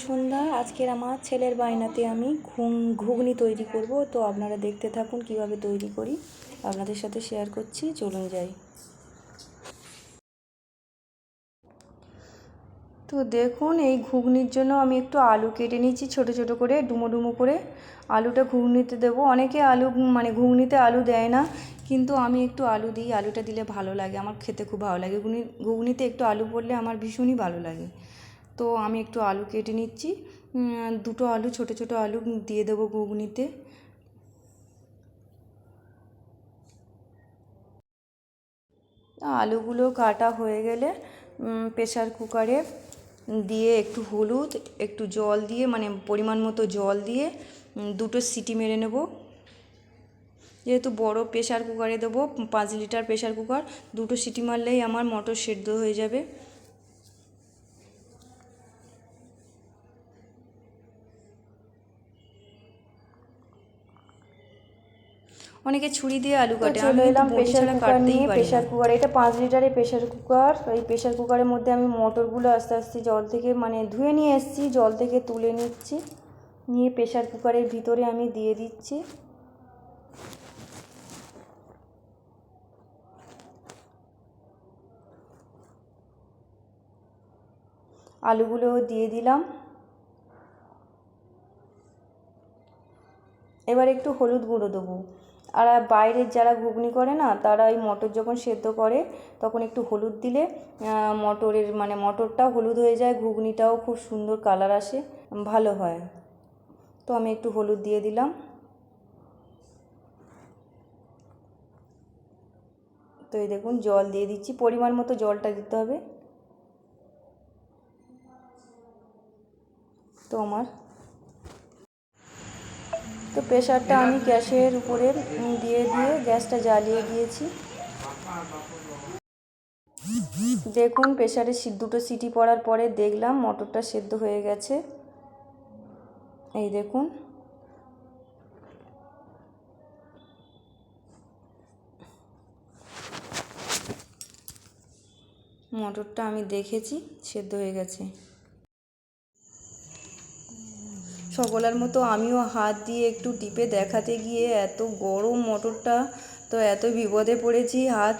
সন্ধ্যা। আজকের আমার ছেলের বায়নাতে আমি ঘুগনি তৈরি করব। তো আপনারা দেখতে থাকুন কিভাবে তৈরি করি, আপনাদের সাথে শেয়ার করছি। চলুন যাই। তো দেখুন, এই ঘুগনির জন্য আমি একটু আলু কেটে নিয়েছি ছোট ছোট করে, ডুমো ডুমো করে। আলুটা ঘুগনিতে দেবো। অনেকে আলু ঘুগনিতে আলু দেয় না, কিন্তু আমি একটু আলু দিই। আলুটা দিলে ভালো লাগে, আমার খেতে খুব ভালো লাগে। ঘুগনিতে একটু আলু পড়লে আমার ভীষণই ভালো লাগে। তো আমি একটু আলু কেটে নিচ্ছি, দুটো আলু, ছোট ছোট আলু দিয়ে দেবো ঘুগনিতে। আলুগুলো কাটা হয়ে গেলে প্রেসার কুকারে দিয়ে একটু হলুদ, একটু জল দিয়ে, পরিমাণ মতো জল দিয়ে দুটো সিটি মেরে নেব। যেহেতু বড় প্রেসার কুকারে দেবো, 5 লিটার প্রেসার কুকার, দুটো সিটি মারলেই আমার মটর সেদ্ধ হয়ে যাবে। অনেকে ছুরি দিয়ে আলু কাটে, আমি কিন্তু বটি ছাড়া কাটতেই পারি না। প্রেসার কুকার, এটা 5 লিটারের প্রেসার কুকার। এই প্রেসার কুকারের মধ্যে আমি মটরগুলো আস্তে আস্তে জল থেকে ধুয়ে নিয়ে এসেছি, জল থেকে তুলে নিচ্ছি। নিয়ে প্রেসার কুকারের ভিতরে আমি দিয়ে দিচ্ছি। আলুগুলো দিয়ে দিলাম। এবার একটু হলুদ গুঁড়ো দেবো। আর বাইরের যারা ঘুগনি করে না, তারা ওই মটর যখন সেদ্ধ করে তখন একটু হলুদ দিলে মটরটাও হলুদ হয়ে যায়, ঘুগনিটাও খুব সুন্দর কালার আসে, ভালো হয়। তো আমি একটু হলুদ দিয়ে দিলাম। তো এই দেখুন, জল দিয়ে দিচ্ছি, পরিমাণ মতো জলটা দিতে হবে। তো প্রেসারটা আমি গ্যাসের উপরে দিয়ে গ্যাসটা জ্বালিয়ে দিয়েছি। দেখুন, প্রেসারে দুটো সিটি পড়ার পরে দেখলাম মটরটা সেদ্ধ হয়ে গেছে। এই দেখুন, মটরটা আমি দেখেছি সেদ্ধ হয়ে গেছে। সকলের মতো আমিও হাত দিয়ে একটু টিপে দেখাতে গিয়ে এত গরম মটরটা, তো এত বিপদে পড়েছি। হাত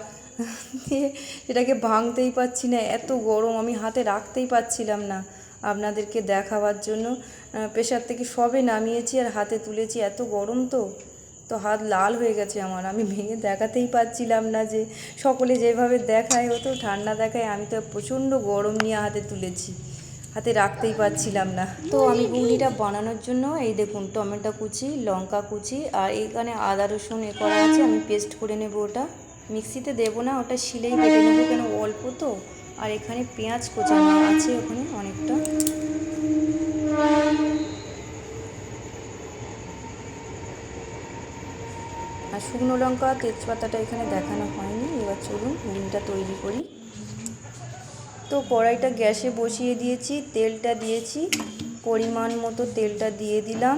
দিয়ে এটাকে ভাঙতেই পারছি না, এত গরম, আমি হাতে রাখতেই পারছিলাম না আপনাদেরকে দেখাবার জন্য। প্রেসার থেকে সবে নামিয়েছি আর হাতে তুলেছি, এত গরম। তো হাত লাল হয়ে গেছে আমার, আমি ভেঙে দেখাতেই পারছিলাম না। যে সকলে যেভাবে দেখায়, ও তো ঠান্ডা দেখায়, আমি তো প্রচণ্ড গরম নিয়ে হাতে তুলেছি, হাতে রাখতেই পারছিলাম না। তো আমি ঘুগনিটা বানানোর জন্য এই দেখুন, টমেটো কুচি, লঙ্কা কুচি, আর এইখানে আদা রসুন করা আছে, আমি পেস্ট করে নেব। ওটা মিক্সিতে দেবো না, ওটা শিলেই বেটে নেবো, কেন অল্প তো। আর এখানে পেঁয়াজ কোচানো আছে ওখানে অনেকটা। আর শুকনো লঙ্কা, তেজপাতাটা এখানে দেখানো হয়নি। এবার চলুন ঘুগনিটা তৈরি করি। তো কড়াইটা গ্যাসে বসিয়ে দিয়েছি, তেলটা দিয়েছি, পরিমাণ মতো তেলটা দিয়ে দিলাম।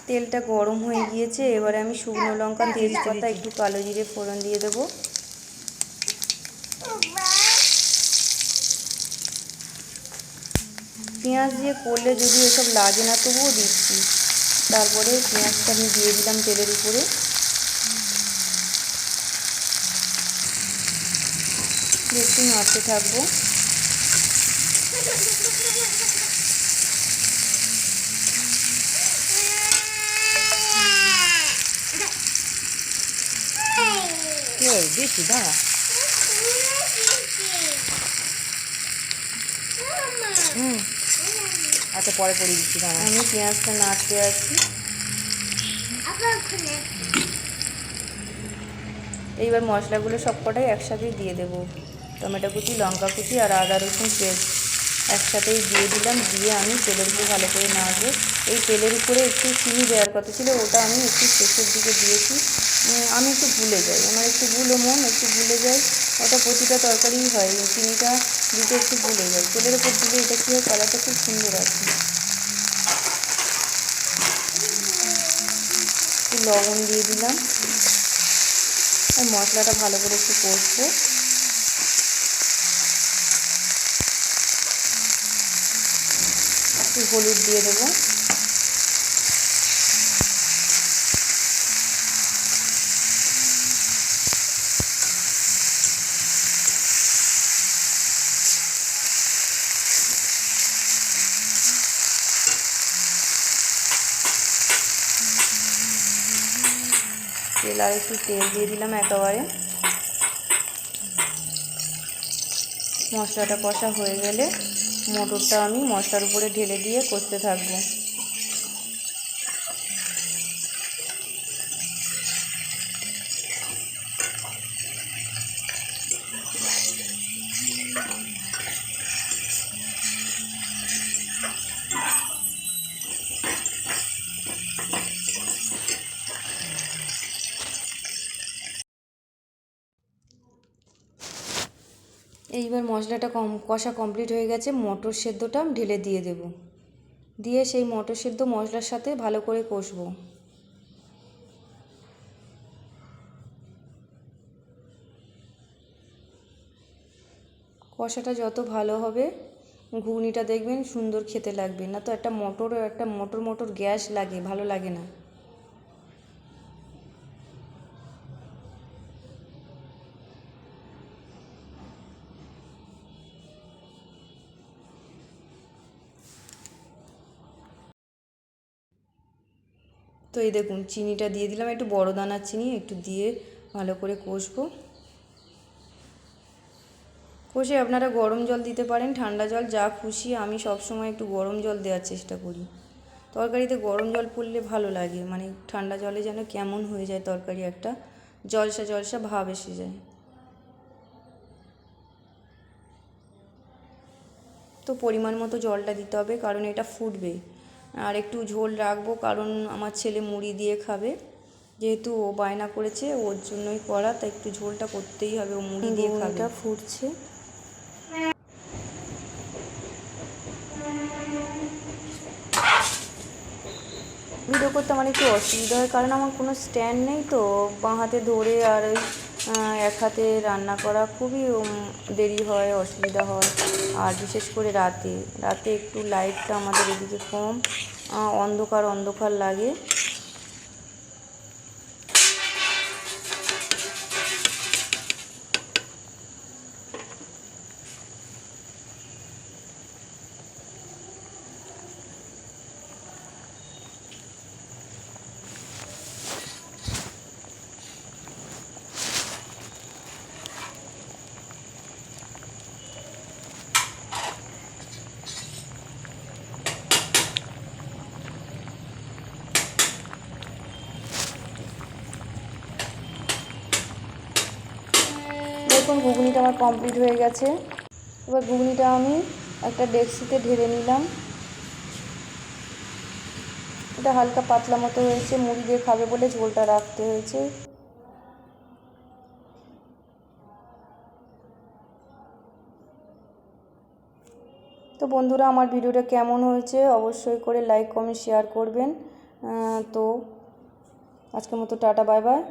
তেলটা গরম হয়ে গিয়েছে, এবারে আমি শুকনো লঙ্কা, তেজপাতা, একটু কালো জিরে ফোড়ন দিয়ে দেবো। পেঁয়াজ দিয়ে করলে যদি এসব লাগে না, তবুও দিচ্ছি। তারপরে পেঁয়াজটা আমি দিয়ে দিলাম তেলের উপরে। একটু নাড়তে থাকবো। দাঁড়া, আচ্ছা পরে পড়ে দিচ্ছি, দাঁড়া। আমি পেঁয়াজটা নাড়তে আছি। এইবার মশলাগুলো সবকটাই একসাথেই দিয়ে দেবো। টমেটো কুচি, লঙ্কা কুচি আর আদা রসুন পেস্ট একসাথেই দিয়ে দিলাম। দিয়ে আমি তেলের উপরে ভালো করে নাড়বো। এই তেলের উপরে একটু চিনি দেওয়ার কথা ছিল, ওটা আমি একটু শেষের দিকে দিয়েছি। আমি একটু ভুলে যাই, আমার একটু ভুলো মন, একটু ভুলে যাই। ওটা প্রতিটা তরকারিই হয়, চিনিটা দিতে একটু ভুলে যাই। তেলের উপর দিলে এটা কী হয়, কালারটা খুব সুন্দর আছে। একটু লবণ দিয়ে দিলাম। আর মশলাটা ভালো করে একটু কষবো। একটু হলুদ দিয়ে দেবো। তেল আর একটু তেল দিয়ে দিলাম একেবারে। মশলাটা কষা হয়ে গেলে মটরটা আমি মশলার উপরে ঢেলে দিয়ে কষতে থাকবো। এইবার মশলাটা কষা কমপ্লিট হয়ে গেছে, মটর সেদ্ধটা ঢেলে দিয়ে দেব। দিয়ে সেই মটর সেদ্ধ মশলার সাথে ভালো করে কষবো। কষাটা যত ভালো হবে ঘুগনিটা দেখবেন সুন্দর খেতে লাগবে, না তো একটা মটর মটর গ্যাস লাগে, ভালো লাগে না। তো এই দেখুন চিনিটা দিয়ে দিলাম, একটু বড় দানার চিনি একটু দিয়ে ভালো করে কষবো। কষে আপনারা গরম জল দিতে পারেন, ঠান্ডা জল, যা খুশি। আমি সবসময় একটু গরম জল দেওয়ার চেষ্টা করি। তরকারিতে গরম জল পড়লে ভালো লাগে, মানে ঠান্ডা জলে যেন কেমন হয়ে যায় তরকারি, একটা জলসা জলসা ভাব এসে যায়। তো পরিমাণ মতো জলটা দিতে হবে, কারণ এটা ফুটবে। আর একটু ঝোল রাখবো, কারণ আমার ছেলে মুড়ি দিয়ে খাবে, যেহেতু ও বায়না করেছে, ওর জন্যই করা, তাই একটু ঝোলটা করতেই হবে, ও মুড়ি দিয়ে খাবে। ফুটছে। ভিডিও করতে আমার একটু অসুবিধা হয়, কারণ আমার কোনো স্ট্যান্ড নেই, তো বাঁ হাতে ধরে আর ওই এক হাতে রান্না করা খুবই দেরি হয়, অসুবিধা হয়। আর বিশেষ করে রাতে রাতে একটু লাইটটা আমাদের এদিকে কম, অন্ধকার অন্ধকার লাগে। দেখুন ঘুগনিটা আমার কমপ্লিট হয়ে গেছে। এবার ঘুগনিটা আমি একটা ডেকচিতে ঢেলে নিলাম। এটা হালকা পাতলা মতো হয়েছে, মুড়ি দিয়ে খাবে বলে ঝোলটা রাখতে হয়েছে। তো বন্ধুরা, আমার ভিডিওটা কেমন হয়েছে অবশ্যই করে লাইক কমেন্ট শেয়ার করবেন। তো আজকের মতো টাটা, বাই বাই।